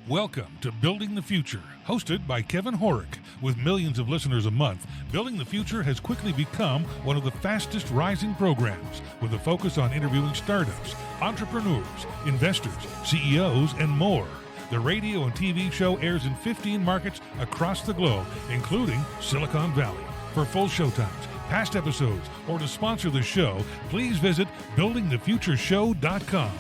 Welcome to Building the Future, hosted by Kevin Horick. With millions of listeners a month, Building the Future has quickly become one of the fastest rising programs, with a focus on interviewing startups, entrepreneurs, investors, CEOs, and more. The radio and TV show airs in 15 markets across the globe, including Silicon Valley. For full showtimes, past episodes, or to sponsor the show, please visit buildingthefutureshow.com.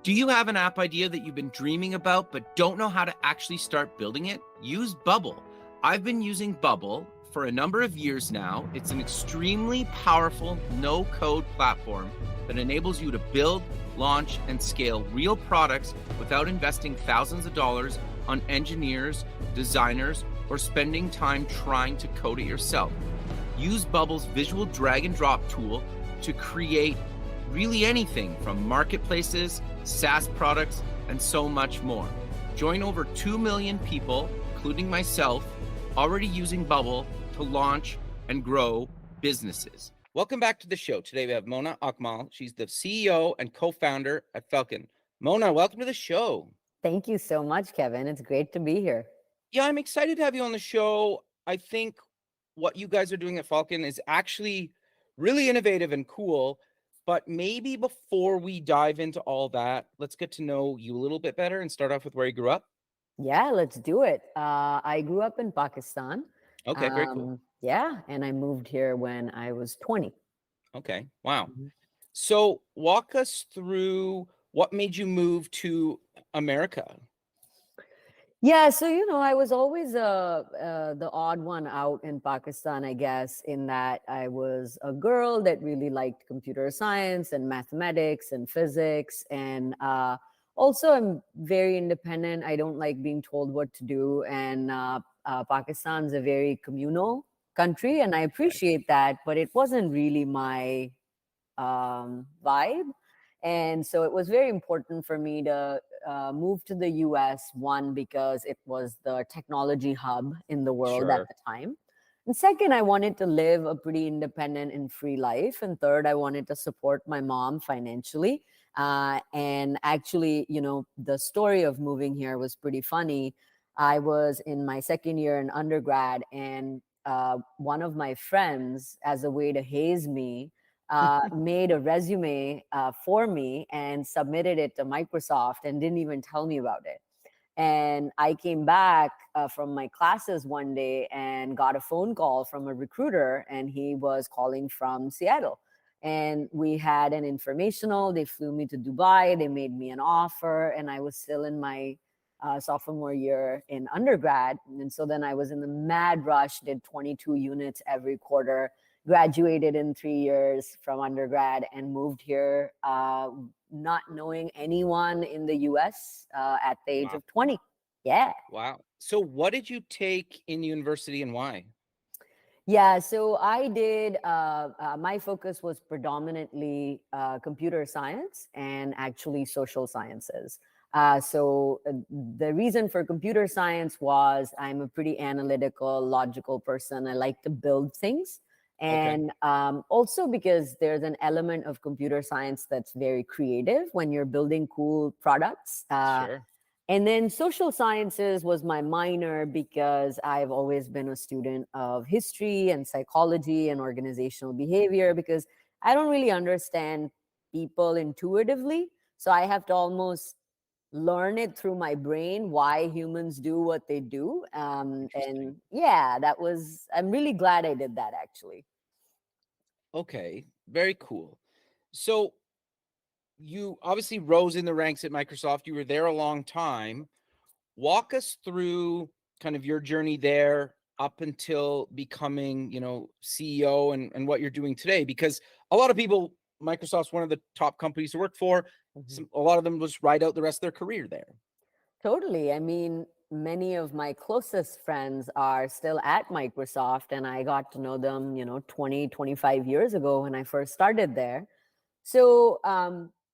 Do you have an app idea that you've been dreaming about but don't know how to actually start building it? Use Bubble. I've been using Bubble for a number of years now. It's an extremely powerful no-code platform that enables you to build, launch, and scale real products without investing thousands of dollars on engineers, designers, or spending time trying to code it yourself. Use Bubble's visual drag and drop tool to create really anything from marketplaces, SaaS products, and so much more. Join over 2 million people, including myself, already using Bubble to launch and grow businesses. Welcome back to the show. Today we have Mona Akmal. She's the CEO and co-founder at Falkon. Mona, welcome to the show. Thank you so much, Kevin. It's great to be here. Yeah, I'm excited to have you on the show. I think what you guys are doing at Falkon is actually really innovative and cool. But maybe before we dive into all that, let's get to know you a little bit better and start off with where you grew up. Yeah, let's do it. I grew up in Pakistan. Okay, very cool. Yeah, and I moved here when I was 20. Okay, wow. So walk us through what made you move to America. Yeah, so I was always the odd one out in Pakistan, I guess, in that I was a girl that really liked computer science and mathematics and physics, and also I'm very independent. I don't like being told what to do, and Pakistan's a very communal country, and I appreciate that, but it wasn't really my vibe. And so it was very important for me to move to the US, one, because it was the technology hub in the world at the time. And second, I wanted to live a pretty independent and free life. And third, I wanted to support my mom financially. And actually, the story of moving here was pretty funny. I was in my second year in undergrad, and one of my friends, as a way to haze me, made a resume for me and submitted it to Microsoft and didn't even tell me about it. And I came back from my classes one day and got a phone call from a recruiter, and he was calling from Seattle. And we had an informational. They flew me to Dubai. They made me an offer, and I was still in my sophomore year in undergrad. And so then I was in the mad rush, did 22 units every quarter, graduated in 3 years from undergrad, and moved here not knowing anyone in the US at the age of 20. Yeah. Wow. So what did you take in university and why? Yeah, so I did, my focus was predominantly computer science and actually social sciences. So the reason for computer science was I'm a pretty analytical, logical person. I like to build things. And also because there's an element of computer science that's very creative when you're building cool products. And then social sciences was my minor because I've always been a student of history and psychology and organizational behavior, because I don't really understand people intuitively. So I have to almost learn it through my brain, why humans do what they do. And yeah, I'm really glad I did that, actually. Okay, very cool. So you obviously rose in the ranks at Microsoft. You were there a long time. Walk us through kind of your journey there up until becoming, CEO and what you're doing today, because a lot of people, Microsoft's one of the top companies to work for. A lot of them just ride out the rest of their career there. Totally. I mean, many of my closest friends are still at Microsoft, and I got to know them, 20, 25 years ago when I first started there. So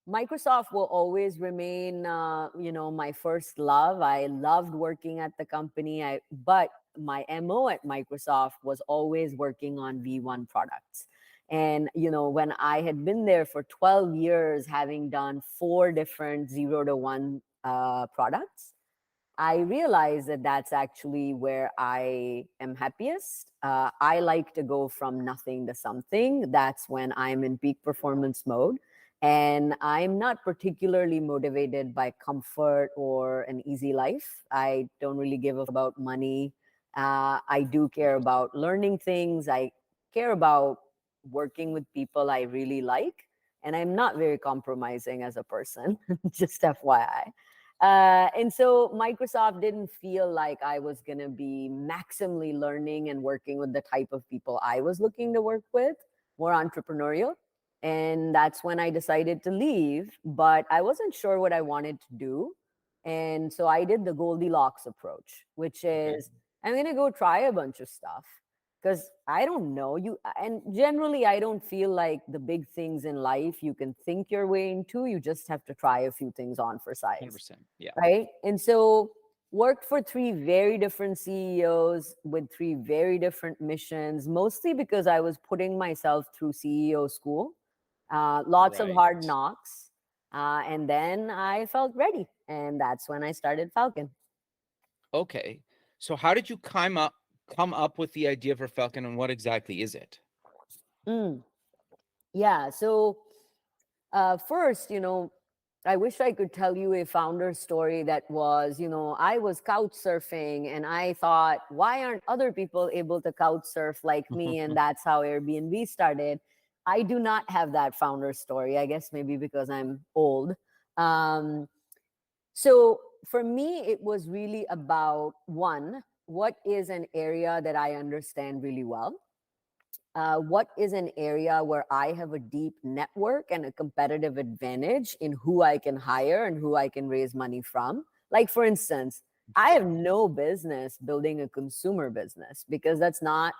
Microsoft will always remain, my first love. I loved working at the company. But my MO at Microsoft was always working on V1 products. And, when I had been there for 12 years, having done 4 different 0 to 1 products, I realize that that's actually where I am happiest. I like to go from nothing to something. That's when I'm in peak performance mode. And I'm not particularly motivated by comfort or an easy life. I don't really give about money. I do care about learning things. I care about working with people I really like. And I'm not very compromising as a person, just FYI. And so Microsoft didn't feel like I was going to be maximally learning and working with the type of people I was looking to work with, more entrepreneurial. And that's when I decided to leave, but I wasn't sure what I wanted to do. And so I did the Goldilocks approach, which is I'm going to go try a bunch of stuff because I don't know you. And generally, I don't feel like the big things in life you can think your way into. You just have to try a few things on for size. 100%. Yeah. Right. And so worked for 3 very different CEOs with 3 very different missions, mostly because I was putting myself through CEO school, lots of hard knocks. And then I felt ready. And that's when I started Falcon. Okay. So how did you come up with the idea for Falcon, and what exactly is it? Yeah. So first, I wish I could tell you a founder story that was, I was couch surfing and I thought, why aren't other people able to couch surf like me? And that's how Airbnb started. I do not have that founder story. I guess maybe because I'm old. So for me, it was really about one, what is an area that I understand really well? What is an area where I have a deep network and a competitive advantage in who I can hire and who I can raise money from? Like, for instance, I have no business building a consumer business because that's not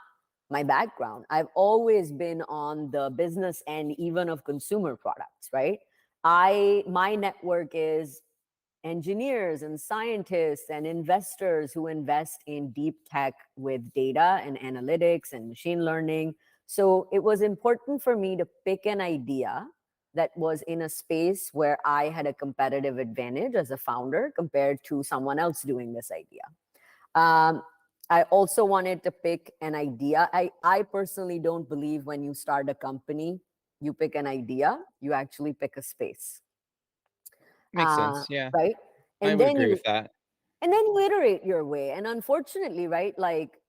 my background. I've always been on the business end, even of consumer products, right? My network is engineers and scientists and investors who invest in deep tech with data and analytics and machine learning. So it was important for me to pick an idea that was in a space where I had a competitive advantage as a founder compared to someone else doing this idea. I also wanted to pick an idea. I personally don't believe when you start a company, you pick an idea, you actually pick a space. Makes sense. Yeah. Right. I would agree with that. And then you iterate your way. And unfortunately, right, like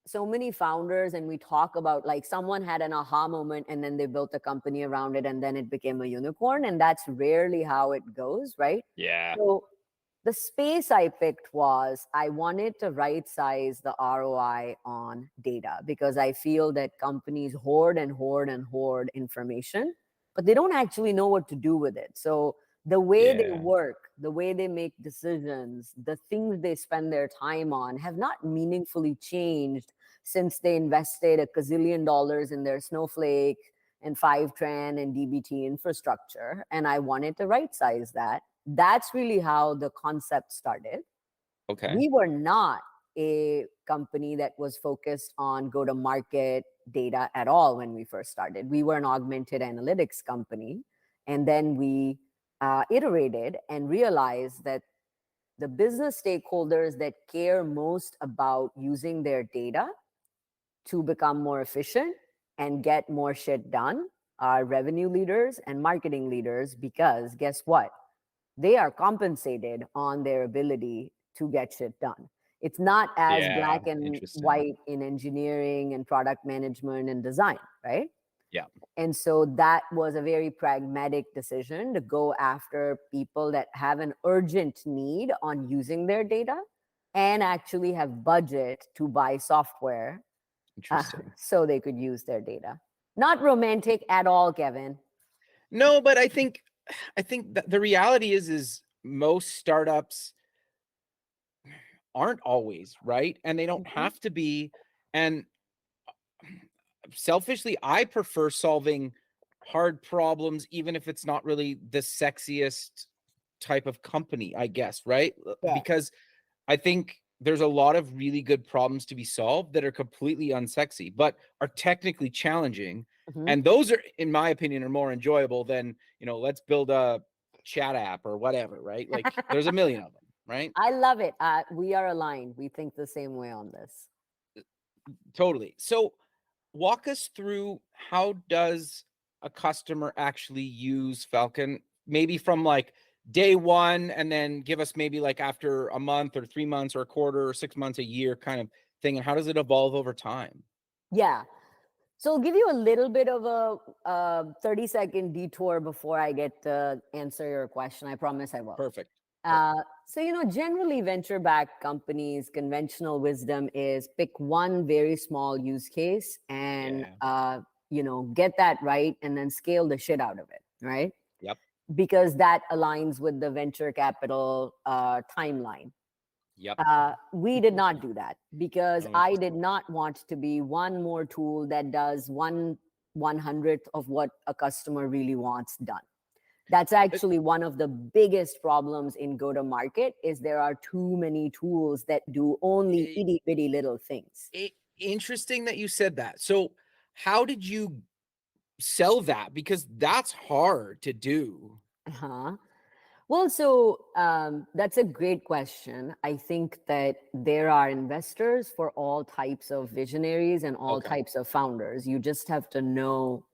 so many founders, and we talk about like someone had an aha moment and then they built a company around it and then it became a unicorn. And that's rarely how it goes, right? Yeah. So the space I picked was I wanted to right size the ROI on data because I feel that companies hoard and hoard and hoard information, but they don't actually know what to do with it. So the way they work, the way they make decisions, the things they spend their time on have not meaningfully changed since they invested $1 gazillion in their Snowflake and Fivetran and DBT infrastructure. And I wanted to right size that. That's really how the concept started. Okay. We were not a company that was focused on go-to-market data at all when we first started. We were an augmented analytics company. And then we iterated and realized that the business stakeholders that care most about using their data to become more efficient and get more shit done are revenue leaders and marketing leaders, because guess what? They are compensated on their ability to get shit done. It's not as black and white in engineering and product management and design, right? Yeah. And so that was a very pragmatic decision to go after people that have an urgent need on using their data and actually have budget to buy software so they could use their data. Not romantic at all, Kevin. No, but I think that the reality is most startups aren't always right, and they don't have to be. And selfishly, I prefer solving hard problems, even if it's not really the sexiest type of company, I guess, right? Yeah. Because I think there's a lot of really good problems to be solved that are completely unsexy, but are technically challenging. Mhm. And those are, in my opinion, are more enjoyable than, let's build a chat app or whatever, right? Like there's a million of them, right? I love it. We are aligned. We think the same way on this. Totally. So walk us through, how does a customer actually use Falcon? Maybe from like day one, and then give us maybe like after a month or 3 months or a quarter or 6 months, a year kind of thing. And how does it evolve over time? Yeah. So I'll give you a little bit of a 30-second detour before I get to answer your question. I promise I will. Perfect. So, generally venture-backed companies, conventional wisdom is pick one very small use case and, get that right and then scale the shit out of it, right? Yep. Because that aligns with the venture capital timeline. Yep. We did not do that because Oh, I did not want to be one more tool that does 1/100th of what a customer really wants done. That's actually one of the biggest problems in go to market is there are too many tools that do only itty bitty little things. Interesting that you said that. So how did you sell that? Because that's hard to do. Uh-huh. Well, so that's a great question. I think that there are investors for all types of visionaries and all Okay. types of founders. You just have to know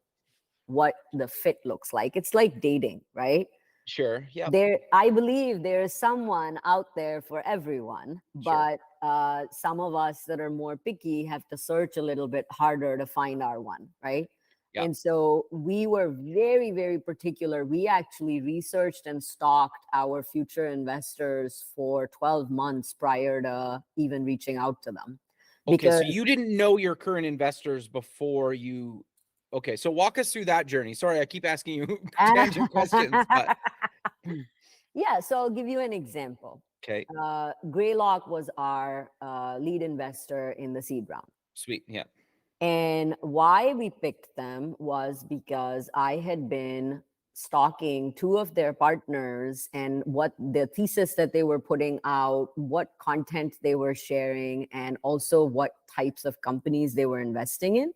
what the fit looks like. It's like dating, right? Sure. Yeah. I believe there's someone out there for everyone, Sure. but some of us that are more picky have to search a little bit harder to find our one, right? Yeah. And so we were very, very particular. We actually researched and stalked our future investors for 12 months prior to even reaching out to them. Okay, so Because you didn't know your current investors before you. Okay, so walk us through that journey. Sorry, I keep asking you tangent questions, but yeah, so I'll give you an example. okay, Greylock was our lead investor in the seed round. sweet, yeah. And why we picked them was because I had been stalking two of their partners and what the thesis that they were putting out, what content they were sharing, and also what types of companies they were investing in.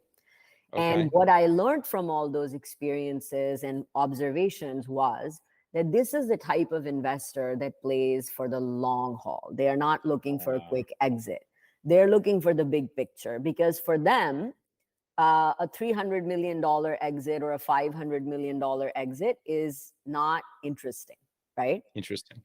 And Okay, what I learned from all those experiences and observations was that this is the type of investor that plays for the long haul. They are not looking for a quick exit. They're looking for the big picture because for them, a $300 million exit or a $500 million exit is not interesting, right? interesting.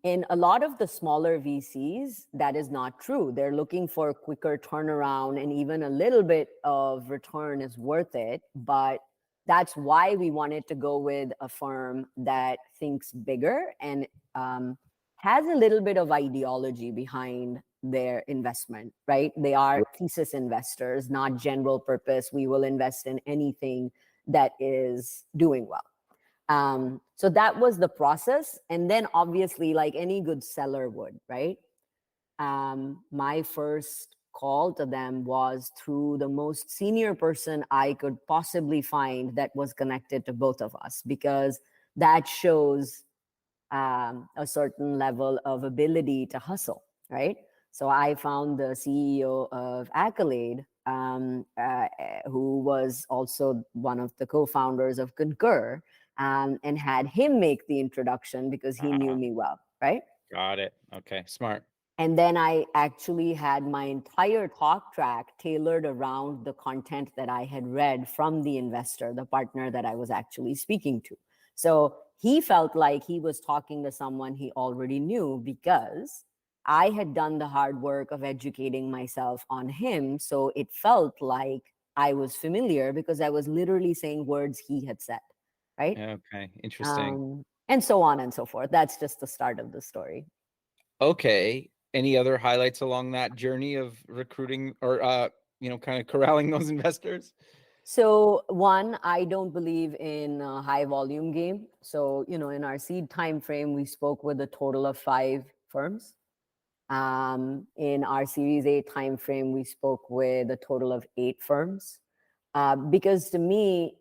In a lot of the smaller VCs, that is not true. They're looking for a quicker turnaround, and even a little bit of return is worth it. But that's why we wanted to go with a firm that thinks bigger and has a little bit of ideology behind their investment, right? They are thesis investors, not general purpose. We will invest in anything that is doing well. So that was the process. And then obviously, like any good seller would, right? My first call to them was through the most senior person I could possibly find that was connected to both of us, because that shows a certain level of ability to hustle, right? So I found the CEO of Accolade, who was also one of the co-founders of Concur, and had him make the introduction because he knew me well, right? Got it. Okay, smart. And then I actually had my entire talk track tailored around the content that I had read from the investor, the partner that I was actually speaking to. So he felt like he was talking to someone he already knew because I had done the hard work of educating myself on him. So it felt like I was familiar because I was literally saying words he had said, right? Okay, interesting. And so on and so forth. That's just the start of the story. Okay, any other highlights along that journey of recruiting or kind of corralling those investors? So one, I don't believe in a high volume game. So, in our seed time frame, we spoke with a total of 5 firms. In our Series A time frame, we spoke with a total of 8 firms. Because to me,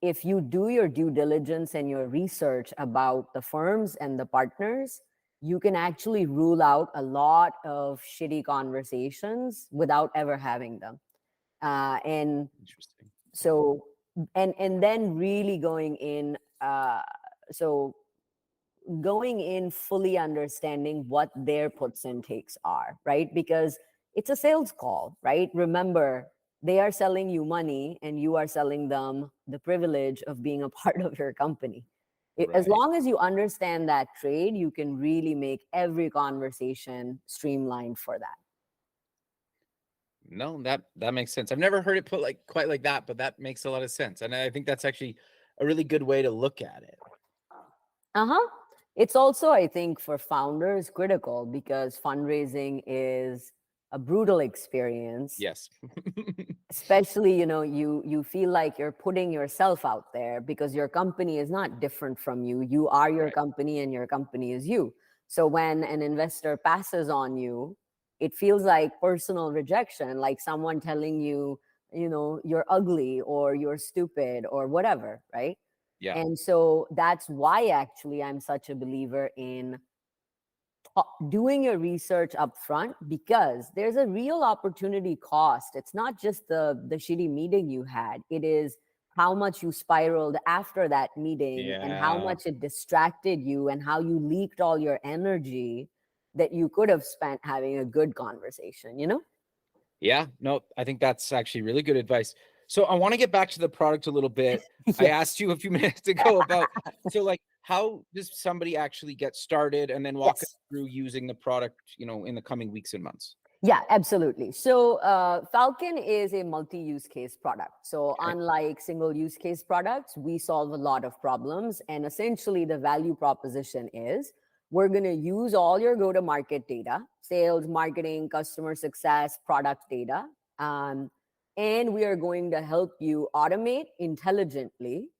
if you do your due diligence and your research about the firms and the partners, you can actually rule out a lot of shitty conversations without ever having them. And Interesting. so, and then really going in, so going in fully understanding what their puts and takes are, right? Because it's a sales call, right? Remember, they are selling you money and you are selling them the privilege of being a part of your company. As Right. long as you understand that trade, you can really make every conversation streamlined for that. No, that makes sense. I've never heard it put like quite like that, but that makes a lot of sense. And I think that's actually a really good way to look at it. Uh-huh. It's also, I think, for founders critical because fundraising is a brutal experience. Yes. Especially, you feel like you're putting yourself out there because your company is not different from you. You are your Right. company and your company is you. So when an investor passes on you, it feels like personal rejection, like someone telling you, you're ugly or you're stupid or whatever, right? Yeah. And so that's why actually I'm such a believer in doing your research up front, because there's a real opportunity cost. It's not just the shitty meeting you had. It is how much you spiraled after that meeting and how Yeah. much it distracted you and how you leaked all your energy that you could have spent having a good conversation, Yeah. No, I think that's actually really good advice. So I want to get back to the product a little bit. I Yes. asked you a few minutes ago about, so like, how does somebody actually get started, and then walk us Yes. through using the product, in the coming weeks and months? Yeah, absolutely. So Falcon is a multi-use case product. So Okay. unlike single use case products, we solve a lot of problems. And essentially the value proposition is we're going to use all your go-to-market data, sales, marketing, customer success, product data. And we are going to help you automate intelligently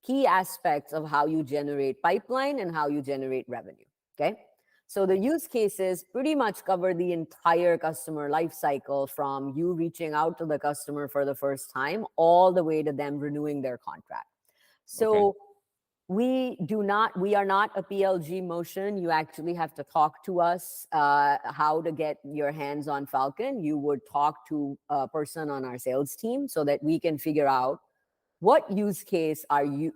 key aspects of how you generate pipeline and how you generate revenue. Okay. So the use cases pretty much cover the entire customer life cycle, from you reaching out to the customer for the first time all the way to them renewing their contract. So we are not a PLG motion. You actually have to talk to us how to get your hands on Falcon. You would talk to a person on our sales team so that we can figure out what use case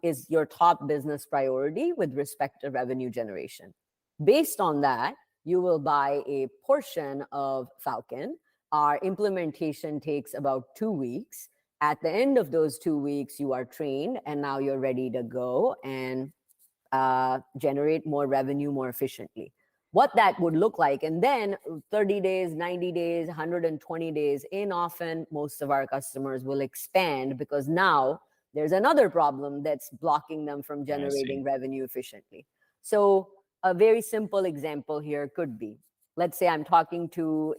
is your top business priority with respect to revenue generation. Based on that, you will buy a portion of Falcon. Our implementation takes about 2 weeks. At the end of those 2 weeks, you are trained and now you're ready to go and generate more revenue more efficiently. What that would look like. And then 30 days, 90 days, 120 days in, often most of our customers will expand because now there's another problem that's blocking them from generating revenue efficiently. So a very simple example here could be, let's say I'm talking to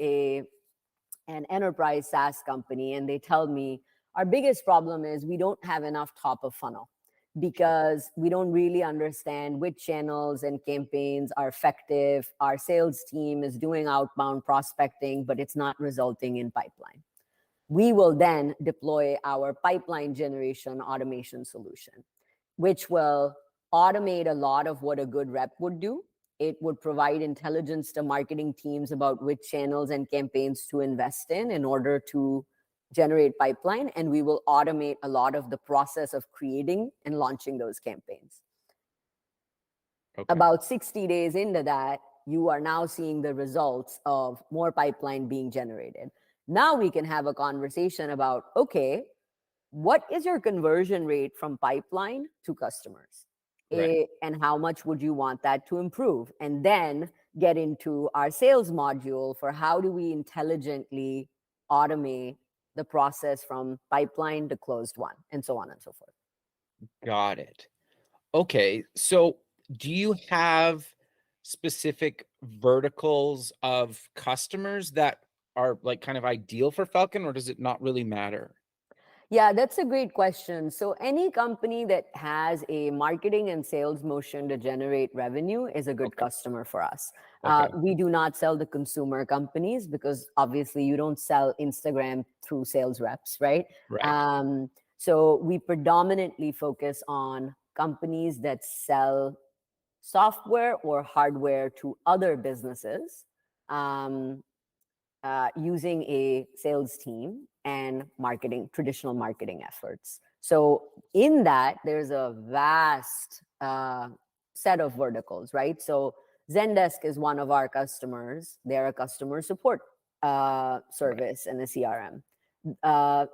an enterprise SaaS company and they tell me our biggest problem is we don't have enough top of funnel because we don't really understand which channels and campaigns are effective. Our sales team is doing outbound prospecting, but it's not resulting in pipeline. We will then deploy our pipeline generation automation solution, which will automate a lot of what a good rep would do. It would provide intelligence to marketing teams about which channels and campaigns to invest in order to generate pipeline. And we will automate a lot of the process of creating and launching those campaigns. Okay. About 60 days into that, you are now seeing the results of more pipeline being generated. Now we can have a conversation about, okay, what is your conversion rate from pipeline to customers? Right. And how much would you want that to improve? And then get into our sales module for how do we intelligently automate the process from pipeline to closed one, and so on and so forth. Got it. Okay. So do you have specific verticals of customers that are like kind of ideal for Falcon, or does it not really matter? Yeah, that's a great question. So any company that has a marketing and sales motion to generate revenue is a good customer for us. Okay. We do not sell to consumer companies because obviously you don't sell Instagram through sales reps, right? Right. So we predominantly focus on companies that sell software or hardware to other businesses, using a sales team and traditional marketing efforts. So in that, there's a vast set of verticals, right? So Zendesk is one of our customers. They're a customer support service and a CRM.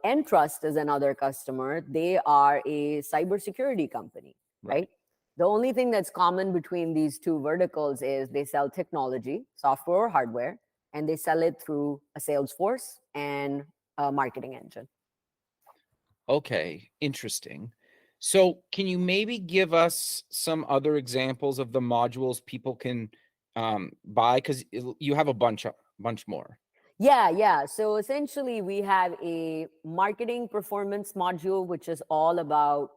Entrust is another customer. They are a cybersecurity company, right? The only thing that's common between these two verticals is they sell technology, software or hardware, and they sell it through a sales force and a marketing engine. Okay, interesting. So can you maybe give us some other examples of the modules people can buy? Because you have a bunch more. Yeah. So essentially, we have a marketing performance module, which is all about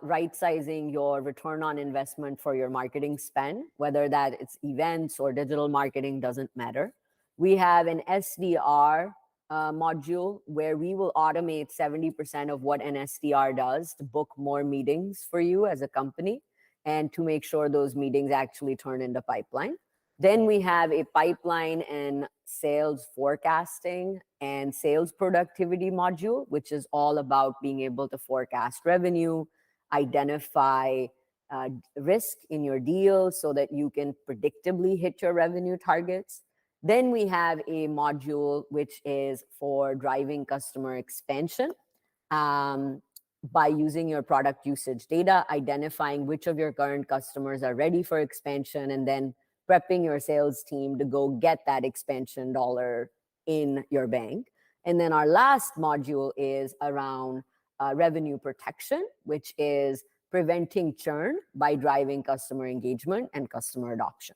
right-sizing your return on investment for your marketing spend, whether that it's events or digital marketing, doesn't matter. We have an SDR module where we will automate 70% of what an SDR does to book more meetings for you as a company and to make sure those meetings actually turn into pipeline. Then we have a pipeline and sales forecasting and sales productivity module, which is all about being able to forecast revenue, identify risk in your deal so that you can predictably hit your revenue targets. Then we have a module which is for driving customer expansion by using your product usage data, identifying which of your current customers are ready for expansion, and then prepping your sales team to go get that expansion dollar in your bank. And then our last module is around revenue protection, which is preventing churn by driving customer engagement and customer adoption.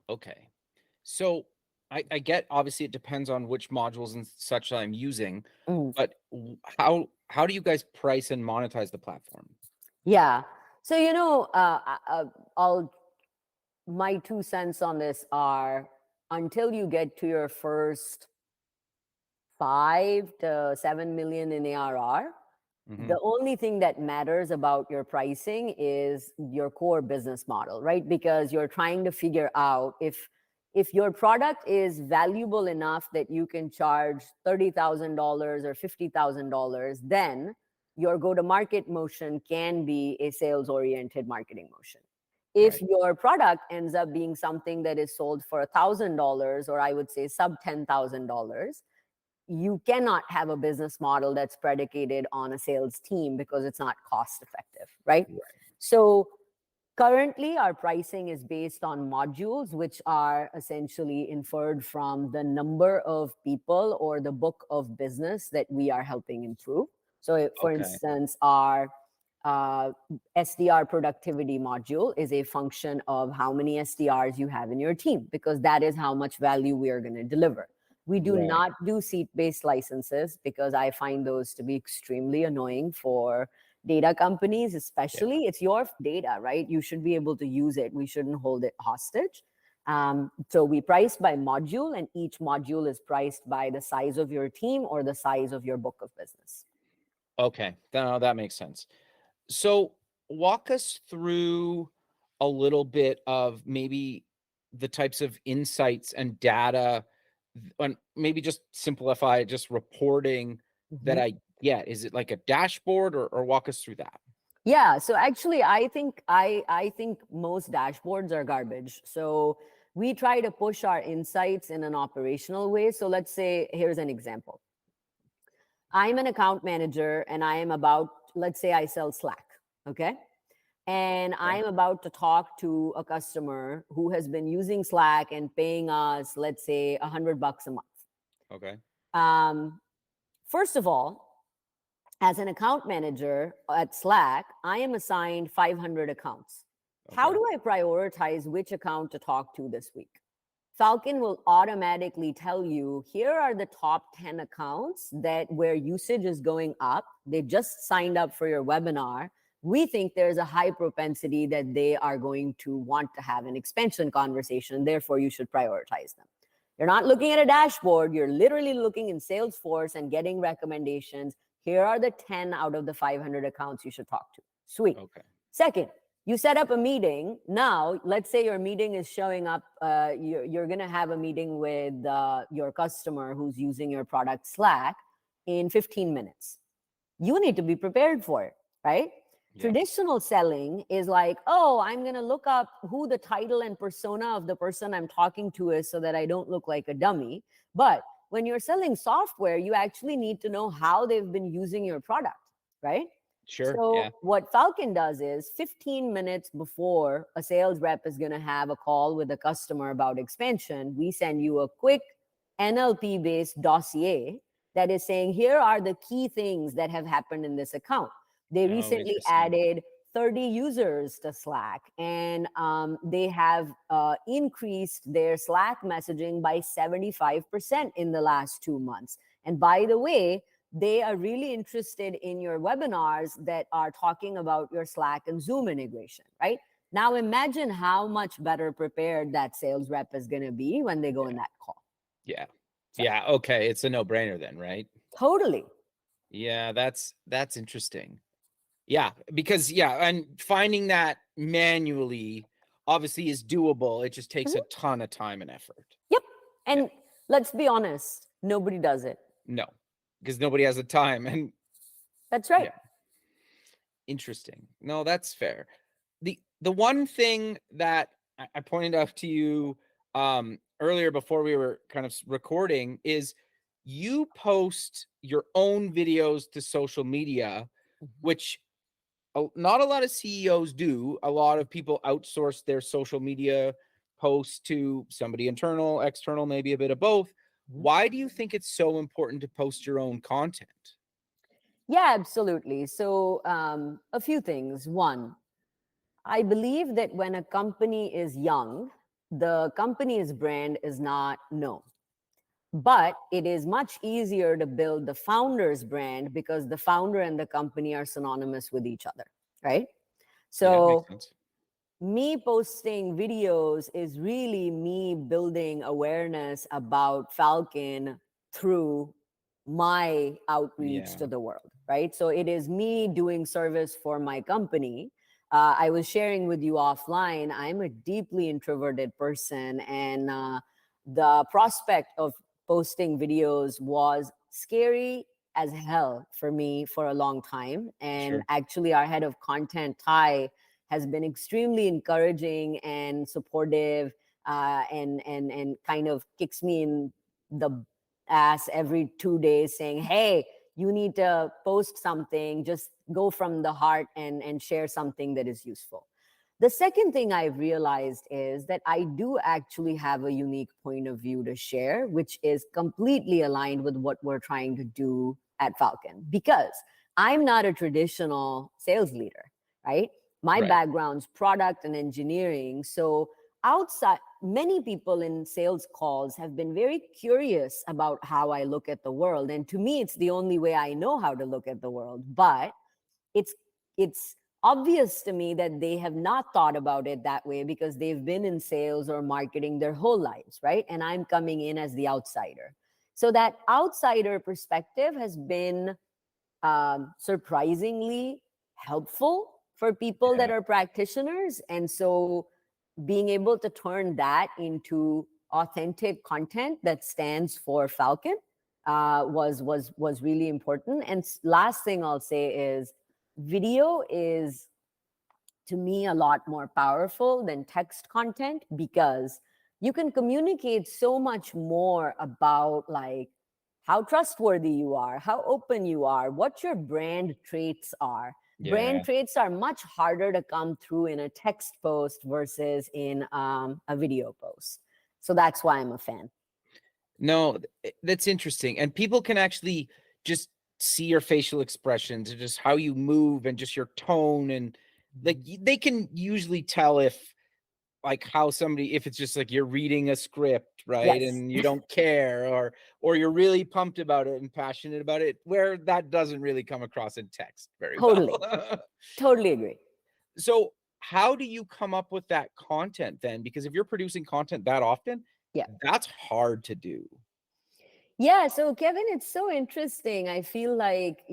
Okay. So I get, obviously it depends on which modules and such I'm using, but how do you guys price and monetize the platform? Yeah. So, my 2 cents on this are, until you get to your first 5 to 7 million in ARR, the only thing that matters about your pricing is your core business model, right? Because you're trying to figure out if your product is valuable enough that you can charge $30,000 or $50,000, then your go-to-market motion can be a sales-oriented marketing motion. If your product ends up being something that is sold for $1,000, or I would say sub $10,000, you cannot have a business model that's predicated on a sales team because it's not cost effective, right? So currently our pricing is based on modules, which are essentially inferred from the number of people or the book of business that we are helping improve. So for instance, our SDR productivity module is a function of how many SDRs you have in your team, because that is how much value we are going to deliver. We do not do seat-based licenses because I find those to be extremely annoying for data companies, especially. It's your data, right? You should be able to use it. We shouldn't hold it hostage. So we price by module, and each module is priced by the size of your team or the size of your book of business. Okay, that makes sense. So walk us through a little bit of maybe the types of insights and data, and maybe just simplify just reporting that I get. Is it like a dashboard, or walk us through that? Yeah. So actually, I think most dashboards are garbage. So we try to push our insights in an operational way. So let's say, here's an example. I'm an account manager and I am about, let's say I sell Slack, okay? And I'm about to talk to a customer who has been using Slack and paying us, let's say, $100 a month. Okay. First of all, as an account manager at Slack, I am assigned 500 accounts. How do I prioritize which account to talk to this week? Falkon will automatically tell you, here are the top 10 accounts where usage is going up. They just signed up for your webinar. We think there's a high propensity that they are going to want to have an expansion conversation. Therefore, you should prioritize them. You're not looking at a dashboard. You're literally looking in Salesforce and getting recommendations. Here are the 10 out of the 500 accounts you should talk to. Sweet. Okay. Second, you set up a meeting. Now, let's say your meeting is showing up. You're going to have a meeting with your customer who's using your product Slack in 15 minutes. You need to be prepared for it, right? Yeah. Traditional selling is like, oh, I'm going to look up who the title and persona of the person I'm talking to is so that I don't look like a dummy. But when you're selling software, you actually need to know how they've been using your product, right? Sure. So what Falkon does is 15 minutes before a sales rep is going to have a call with a customer about expansion, we send you a quick NLP-based dossier that is saying, here are the key things that have happened in this account. They recently added 30 users to Slack, and they have increased their Slack messaging by 75% in the last 2 months. And by the way, they are really interested in your webinars that are talking about your Slack and Zoom integration, right? Now imagine how much better prepared that sales rep is going to be when they go in that call. Yeah. So, yeah. Okay. It's a no-brainer then, right? Totally. Yeah. That's interesting. Yeah. Because and finding that manually obviously is doable. It just takes a ton of time and effort. Yep. And let's be honest, nobody does it. No, because nobody has the time. And that's right. Yeah. Interesting. No, that's fair. The one thing that I pointed out to you earlier before we were kind of recording is you post your own videos to social media, which not a lot of CEOs do. A lot of people outsource their social media posts to somebody internal, external, maybe a bit of both. Why do you think it's so important to post your own content? Yeah, absolutely. So a few things. One, I believe that when a company is young, the company's brand is not known. But it is much easier to build the founder's brand because the founder and the company are synonymous with each other, right? So me posting videos is really me building awareness about Falkon through my outreach to the world, right? So it is me doing service for my company. I was sharing with you offline, I'm a deeply introverted person, and the prospect of posting videos was scary as hell for me for a long time. And actually our head of content, Ty, has been extremely encouraging and supportive and kind of kicks me in the ass every 2 days saying, hey, you need to post something, just go from the heart and share something that is useful. The second thing I've realized is that I do actually have a unique point of view to share, which is completely aligned with what we're trying to do at Falkon, because I'm not a traditional sales leader, right? My background's product and engineering. So outside, many people in sales calls have been very curious about how I look at the world. And to me, it's the only way I know how to look at the world. But it's obvious to me that they have not thought about it that way because they've been in sales or marketing their whole lives, right? And I'm coming in as the outsider. So that outsider perspective has been surprisingly helpful for people that are practitioners. And so being able to turn that into authentic content that stands for Falkon was really important. And last thing I'll say is video is, to me, a lot more powerful than text content because you can communicate so much more about like how trustworthy you are, how open you are, what your brand traits are. Brand traits are much harder to come through in a text post versus in a video post. So that's why I'm a fan. No, that's interesting. And people can actually just see your facial expressions and just how you move and just your tone. And like they can usually tell if like how somebody, if it's just like you're reading a script, right? Yes. And you don't care, or you're really pumped about it and passionate about it, where that doesn't really come across in text very well. Totally agree. So how do you come up with that content then? Because if you're producing content that often, that's hard to do. Yeah, so Kevin, it's so interesting. I feel like,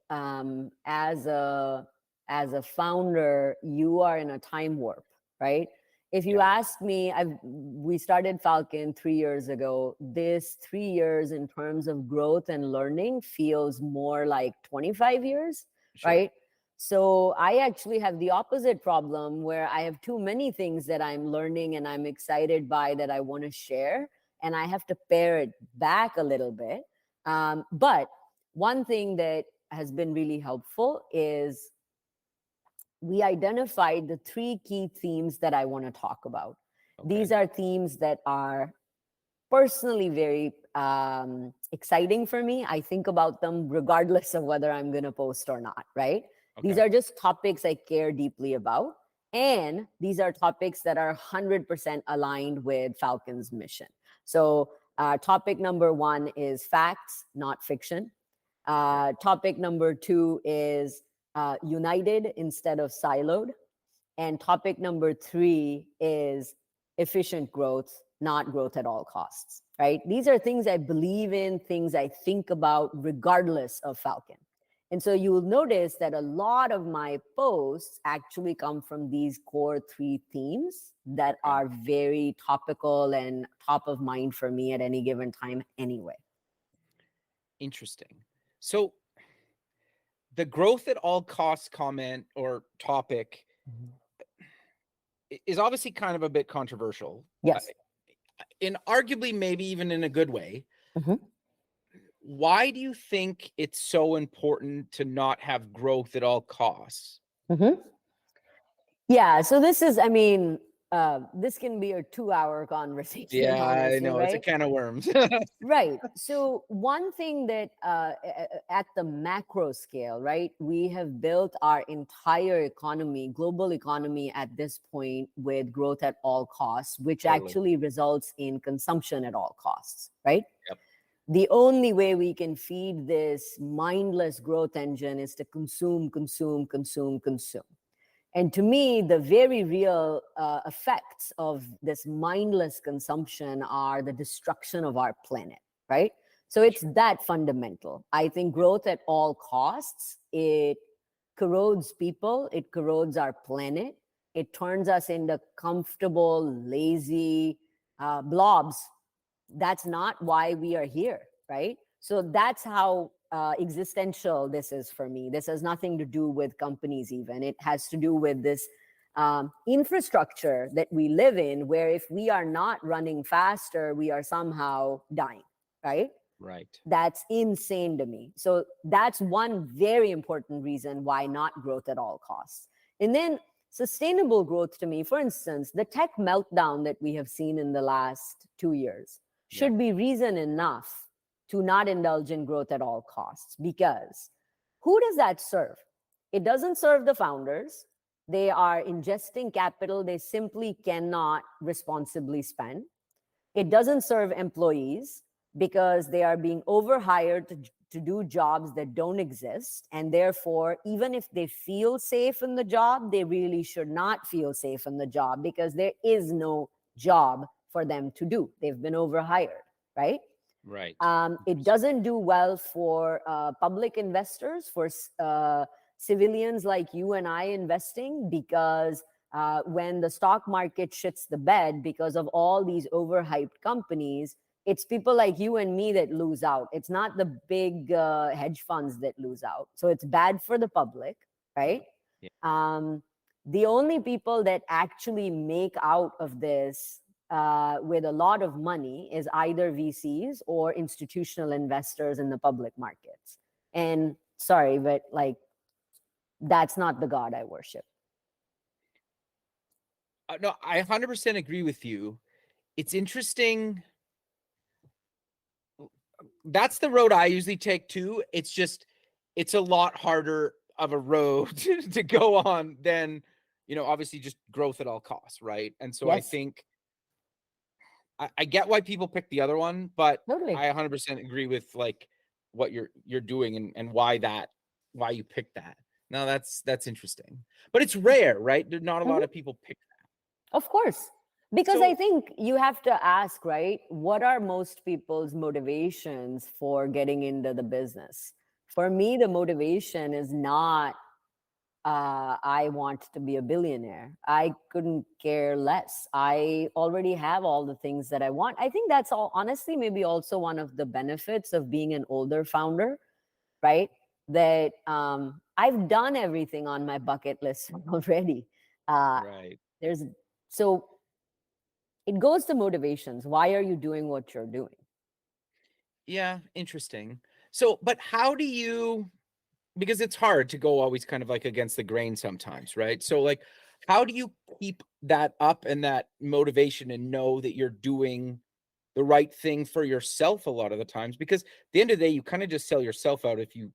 as a founder, you are in a time warp, right? If you Yeah, ask me, we started Falcon 3 years ago. This 3 years in terms of growth and learning feels more like 25 years, sure. right? So I actually have the opposite problem where I have too many things that I'm learning and I'm excited by that I want to share, and I have to pare it back a little bit. But one thing that has been really helpful is we identified the three key themes that I want to talk about. Okay. These are themes that are personally very exciting for me. I think about them regardless of whether I'm going to post or not, right? These Okay. are just topics I care deeply about. And these are topics that are 100% aligned with Falcon's mission. So, topic number one is facts, not fiction. Right. Topic number two is united instead of siloed. And topic number three is efficient growth, not growth at all costs, right? These are things I believe in, things I think about regardless of Falcon. And so you will notice that a lot of my posts actually come from these core three themes that Okay. are very topical and top of mind for me at any given time anyway. Interesting. So the growth at all costs comment or topic is obviously kind of a bit controversial. Yes. In arguably maybe even in a good way. Mhm. Why do you think it's so important to not have growth at all costs? Mhm. Yeah, so this is, I mean, this can be a 2 hour conversation, Yeah, I honestly, know it's a right? can of worms. Right. So, one thing that at the macro scale, right, we have built our entire economy, global economy at this point with growth at all costs, which Totally. actually results in consumption at all costs, right? Yep. The only way we can feed this mindless growth engine is to consume, consume, consume, consume. And to me, the very real effects of this mindless consumption are the destruction of our planet, right? So it's Sure. that fundamental. I think growth at all costs, it corrodes people, it corrodes our planet, it turns us into comfortable, lazy blobs. That's not why we are here, right? So that's how existential this is for me. This has nothing to do with companies, even. It has to do with this infrastructure that we live in, where if we are not running faster, we are somehow dying, right? Right. That's insane to me. So that's one very important reason why not growth at all costs. And then sustainable growth to me, for instance, the tech meltdown that we have seen in the last 2 years Yeah. should be reason enough to not indulge in growth at all costs, because who does that serve? It doesn't serve the founders. They are ingesting capital they simply cannot responsibly spend. It doesn't serve employees because they are being overhired to do jobs that don't exist. And therefore, even if they feel safe in the job, they really should not feel safe in the job because there is no job for them to do. They've been overhired, right? Right. It doesn't do well for public investors, for civilians like you and I investing, because when the stock market shits the bed because of all these overhyped companies, it's people like you and me that lose out. It's not the big hedge funds that lose out. So it's bad for the public, right? Yeah. The only people that actually make out of this with a lot of money is either VCs or institutional investors in the public markets. And sorry, but like, that's not the God I worship. No, I 100% agree with you. It's interesting. That's the road I usually take too. It's just, it's a lot harder of a road to go on than, obviously just growth at all costs, right? And so I Yes, think I get why people pick the other one, but totally. I 100% agree with like what you're doing and why you pick that. Now that's interesting. But it's rare, right? There's not a lot Mhm. of people pick Of course. Because I So think you have to ask, right? What are most people's motivations for getting into the business? For me, the motivation is not, I want to be a billionaire. I couldn't care less. I already have all the things that I want. I think that's all, honestly, maybe also one of the benefits of being an older founder, right? That I've done everything on my bucket list already. Uh, right. there's so it goes to motivations. Why are you doing what you're doing? Yeah, interesting. So, but how do you, because it's hard to go always kind of like against the grain sometimes, right? So like how do you keep that up and that motivation and know that you're doing the right thing for yourself a lot of the times? Because at the end of the day, you kind of just sell yourself out if you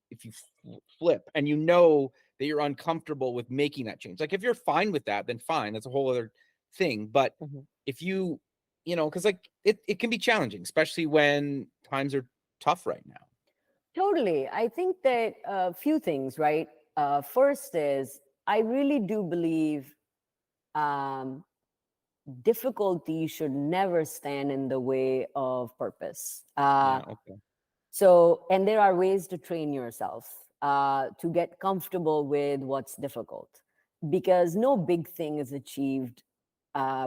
flip and you know that you're uncomfortable with making that change. Like if you're fine with that, then fine, that's a whole other thing. But Mhm. if you know, because like it can be challenging, especially when times are tough right now. Totally. I think that a few things, right? First is I really do believe um, difficulty should never stand in the way of purpose. Yeah, okay. So, and there are ways to train yourself to get comfortable with what's difficult because no big thing is achieved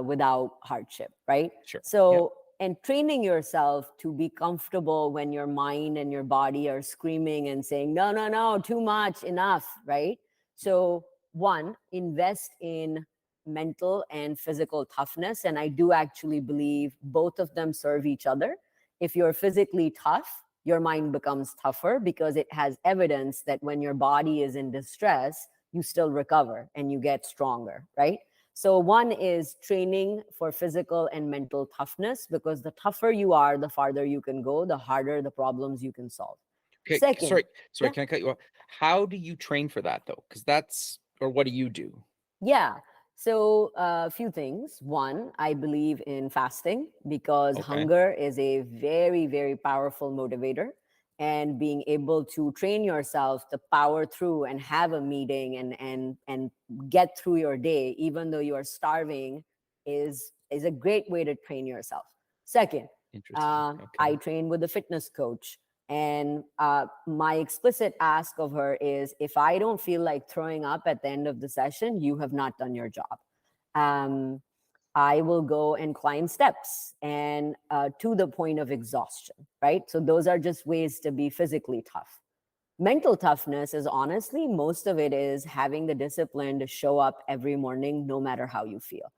without hardship, right? Sure. Yep. So, and training yourself to be comfortable when your mind and your body are screaming and saying, no, no, no, too much, enough, right? So, one, invest in mental and physical toughness. And I do actually believe both of them serve each other. If you're physically tough, your mind becomes tougher because it has evidence that when your body is in distress, you still recover and you get stronger, right? So, one is training for physical and mental toughness because the tougher you are, the farther you can go, the harder the problems you can solve. Okay, Second, sorry, yeah, can I cut you off? How do you train for that though? Because that's, or what do you do? yeah. So, a few things. One, I believe in fasting because Okay, hunger is a very, very powerful motivator. And being able to train yourself to power through and have a meeting and get through your day, even though you are starving, is a great way to train yourself. Second, interesting. I Okay, train with a fitness coach. And my explicit ask of her is if I don't feel like throwing up at the end of the session, you have not done your job. Um, I will go and climb steps and to the point of exhaustion, right? So those are just ways to be physically tough. Mental toughness is honestly, most of it is having the discipline to show up every morning, no matter how you feel.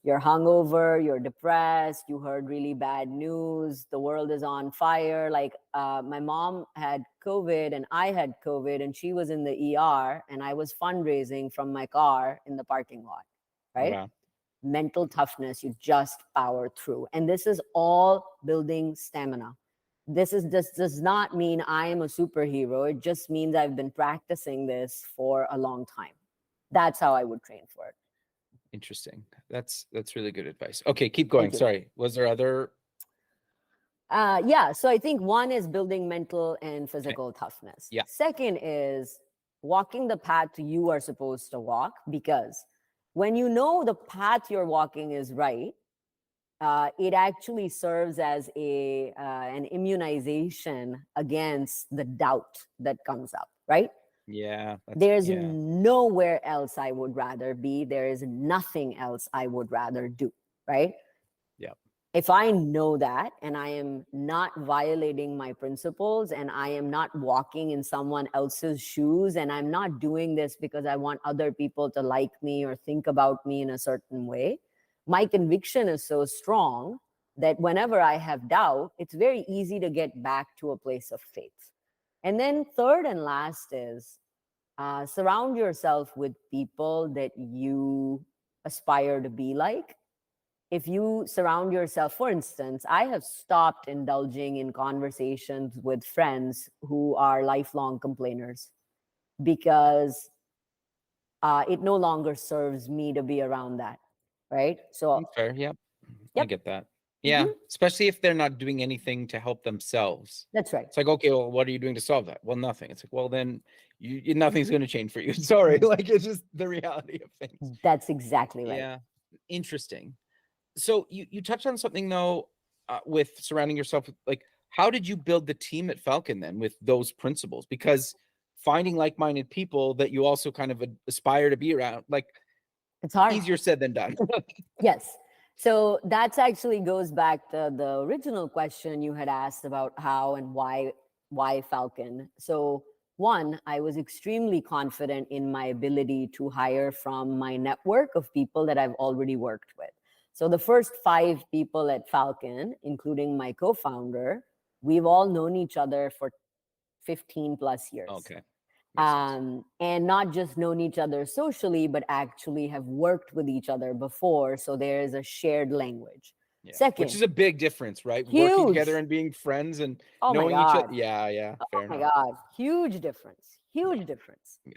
You're hungover, you're depressed, you heard really bad news, the world is on fire. Like my mom had COVID and I had COVID, and she was in the ER, and I was fundraising from my car in the parking lot, right? wow. Mental toughness, you just power through. And this is all building stamina. This does not mean I am a superhero. It just means I've been practicing this for a long time. That's how I would train for it. Interesting. That's really good advice. Okay, keep going. Thank you. Sorry. Was there other? Yeah, so I think one is building mental and Okay. physical toughness. Yeah. Second is walking the path you are supposed to walk, because when you know the path you're walking is right, it actually serves as an immunization against the doubt that comes up, right? Yeah. There's Yeah. nowhere else I would rather be. There is nothing else I would rather do, right? Yeah. If I know that and I am not violating my principles and I am not walking in someone else's shoes and I'm not doing this because I want other people to like me or think about me in a certain way, my conviction is so strong that whenever I have doubt, it's very easy to get back to a place of faith. And then, third and last is surround yourself with people that you aspire to be like. If you surround yourself, for instance, I have stopped indulging in conversations with friends who are lifelong complainers because it no longer serves me to be around that, right? So, That's fair. Yep. I yep. get that. Yeah. Hmm. Especially if they're not doing anything to help themselves. That's right. It's like, okay, well, what are you doing to solve that? Well, nothing. It's like, well, then nothing's going to change for you. Sorry. Like, it's just the reality of things. That's exactly right. Yeah. Interesting. So you touched on something though, with surrounding yourself with, like, how did you build the team at Falcon then with those principles? Because finding like-minded people that you also kind of aspire to be around, like, It's hard. easier said than done. Yes. So that's actually goes back to the original question you had asked about how and why Falcon. So one, I was extremely confident in my ability to hire from my network of people that I've already worked with. So the first 5 people at Falcon, including my co-founder, we've all known each other for 15 plus years. Okay. Makes sense. And not just known each other socially, but actually have worked with each other before. So there is a shared language. Yeah. Second, Which is a big difference, right? huge. Working together and being friends and Oh my knowing each other. God. Yeah. Oh Fair my enough. God. Huge difference. Huge Yeah. difference. Yeah.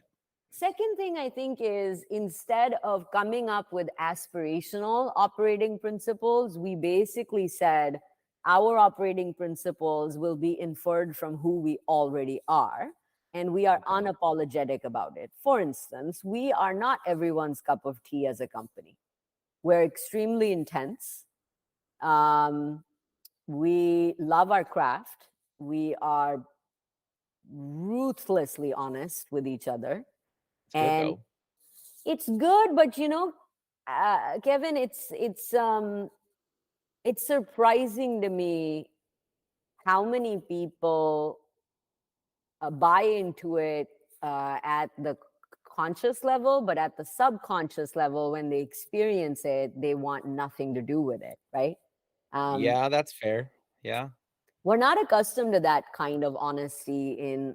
Second thing I think is, instead of coming up with aspirational operating principles, we basically said our operating principles will be inferred from who we already are. And we are Okay. unapologetic about it. For instance, we are not everyone's cup of tea as a company. We're extremely intense. We love our craft. We are ruthlessly honest with each other. It's good And though. it's good, but Kevin, it's surprising to me how many people buy into it at the conscious level, but at the subconscious level, when they experience it, they want nothing to do with it, right? Yeah, that's fair. Yeah. We're not accustomed to that kind of honesty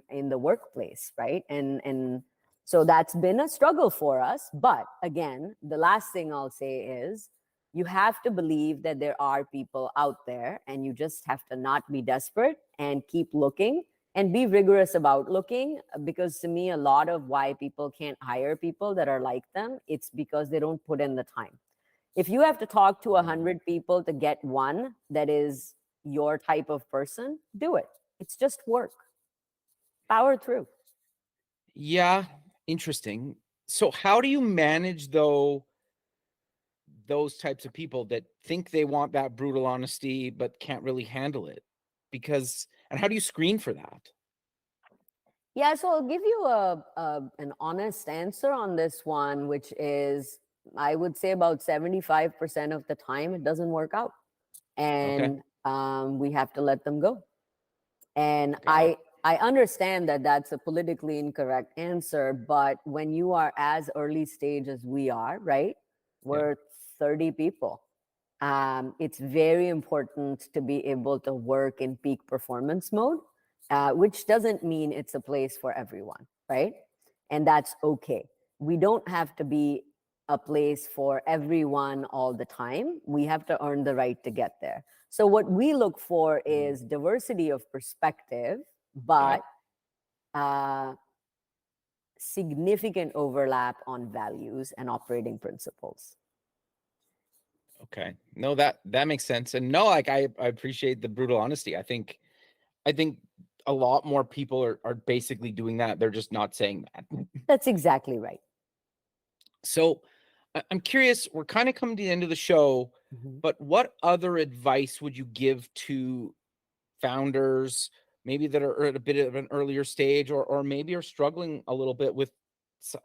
in the workplace, right? And so that's been a struggle for us. But again, the last thing I'll say is, you have to believe that there are people out there, and you just have to not be desperate and keep looking and be rigorous about looking. Because to me, a lot of why people can't hire people that are like them, it's because they don't put in the time. If you have to talk to 100 people to get one that is your type of person, do it. It's just work. Power through. Yeah. Interesting. So how do you manage though those types of people that think they want that brutal honesty but can't really handle it? Because, and how do you screen for that? Yeah, so I'll give you an honest answer on this one, which is, I would say about 75% of the time it doesn't work out. Okay. And we have to let them go. And Got it. I understand that that's a politically incorrect answer, but when you are as early stage as we are, right? We're 30 people. It's very important to be able to work in peak performance mode, which doesn't mean it's a place for everyone, right? And that's okay. We don't have to be a place for everyone all the time. We have to earn the right to get there. So what we look for is diversity of perspective, but significant overlap on values and operating principles. Okay. No, that makes sense. And no, like I appreciate the brutal honesty. I think a lot more people are basically doing that. They're just not saying that. That's exactly right. So I'm curious, we're kind of coming to the end of the show, but what other advice would you give to founders, maybe that are at a bit of an earlier stage, or maybe are struggling a little bit with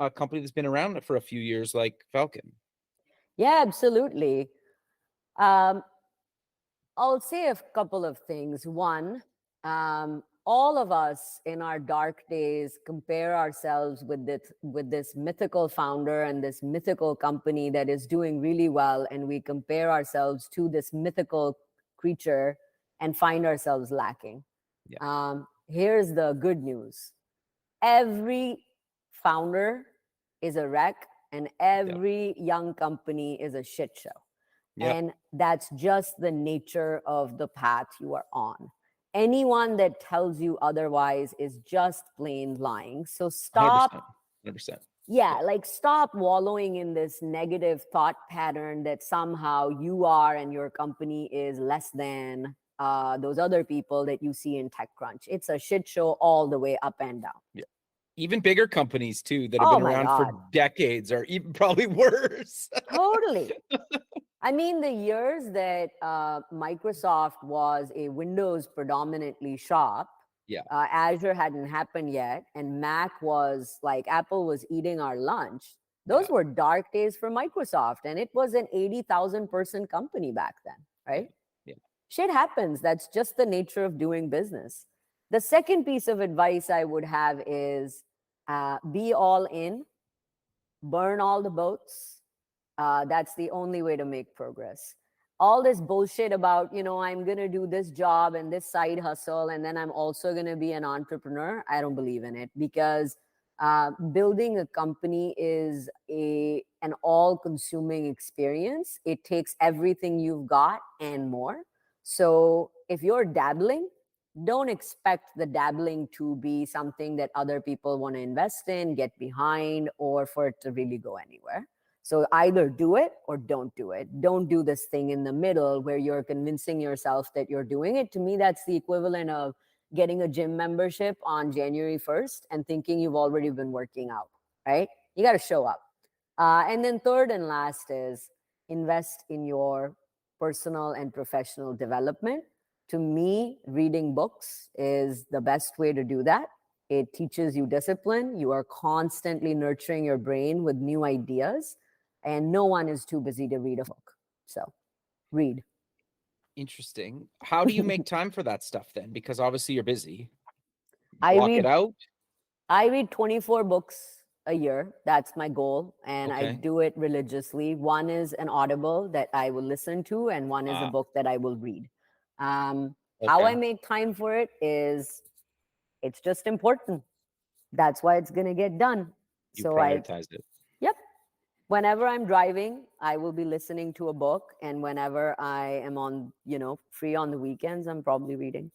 a company that's been around for a few years like Falcon? Yeah, absolutely. I'll say a couple of things. One, all of us in our dark days compare ourselves with this mythical founder and this mythical company that is doing really well, and we compare ourselves to this mythical creature and find ourselves lacking. Yeah. Here's the good news. Every founder is a wreck, and every young company is a shit show. And that's just the nature of the path you are on. Anyone that tells you otherwise is just plain lying. So stop. 100%. Yeah, like stop wallowing in this negative thought pattern that somehow you are and your company is less than those other people that you see in TechCrunch. It's a shit show all the way up and down. Yeah. Even bigger companies too that have been around for decades are even probably worse. Totally. I mean, the years that Microsoft was a Windows predominantly shop, Yeah. Azure hadn't happened yet, and Mac was like Apple was eating our lunch. Those were dark days for Microsoft, and it was an 80,000 person company back then, right? Yeah. Shit happens. That's just the nature of doing business. The second piece of advice I would have is be all in, burn all the boats. That's the only way to make progress. All this bullshit about, I'm going to do this job and this side hustle, and then I'm also going to be an entrepreneur. I don't believe in it, because building a company is an all-consuming experience. It takes everything you've got and more. So if you're dabbling, don't expect the dabbling to be something that other people want to invest in, get behind, or for it to really go anywhere. So either do it or don't do it. Don't do this thing in the middle where you're convincing yourself that you're doing it. To me, that's the equivalent of getting a gym membership on January 1st and thinking you've already been working out, right? You got to show up. And then third and last is invest in your personal and professional development. To me, reading books is the best way to do that. It teaches you discipline. You are constantly nurturing your brain with new ideas, and no one is too busy to read a book. So read. Interesting. How do you make time for that stuff then? Because obviously you're busy. I Block read- it out. I read 24 books a year. That's my goal. And I Okay. do it religiously. One is an audible that I will listen to, and one is a book that I will read. How I Okay. make time for it is it's just important. That's why it's going to get done. You So prioritize it. Yep. Whenever I'm driving, I will be listening to a book. And whenever I am on, free on the weekends, I'm probably reading.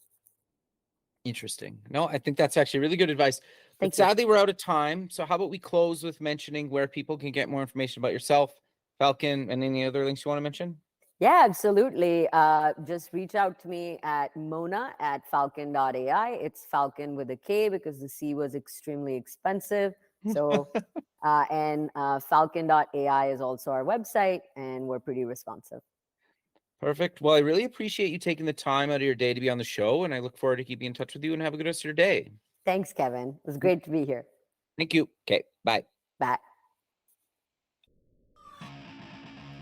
Interesting. No, I think that's actually really good advice. Thank But you. sadly, we're out of time. So how about we close with mentioning where people can get more information about yourself, Falkon, and any other links you want to mention? Yeah, absolutely. Just reach out to me at mona@falcon.ai. It's Falcon with a K because the C was extremely expensive. So, and falcon.ai is also our website, and we're pretty responsive. Perfect. Well, I really appreciate you taking the time out of your day to be on the show, and I look forward to keeping in touch with you, and have a good rest of your day. Thanks, Kevin. It was great to be here. Thank you. Okay, bye. Bye.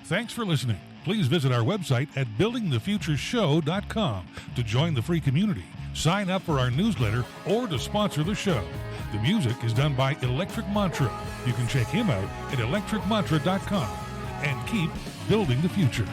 Thanks for listening. Please visit our website at buildingthefutureshow.com to join the free community, sign up for our newsletter, or to sponsor the show. The music is done by Electric Mantra. You can check him out at electricmantra.com and keep building the future.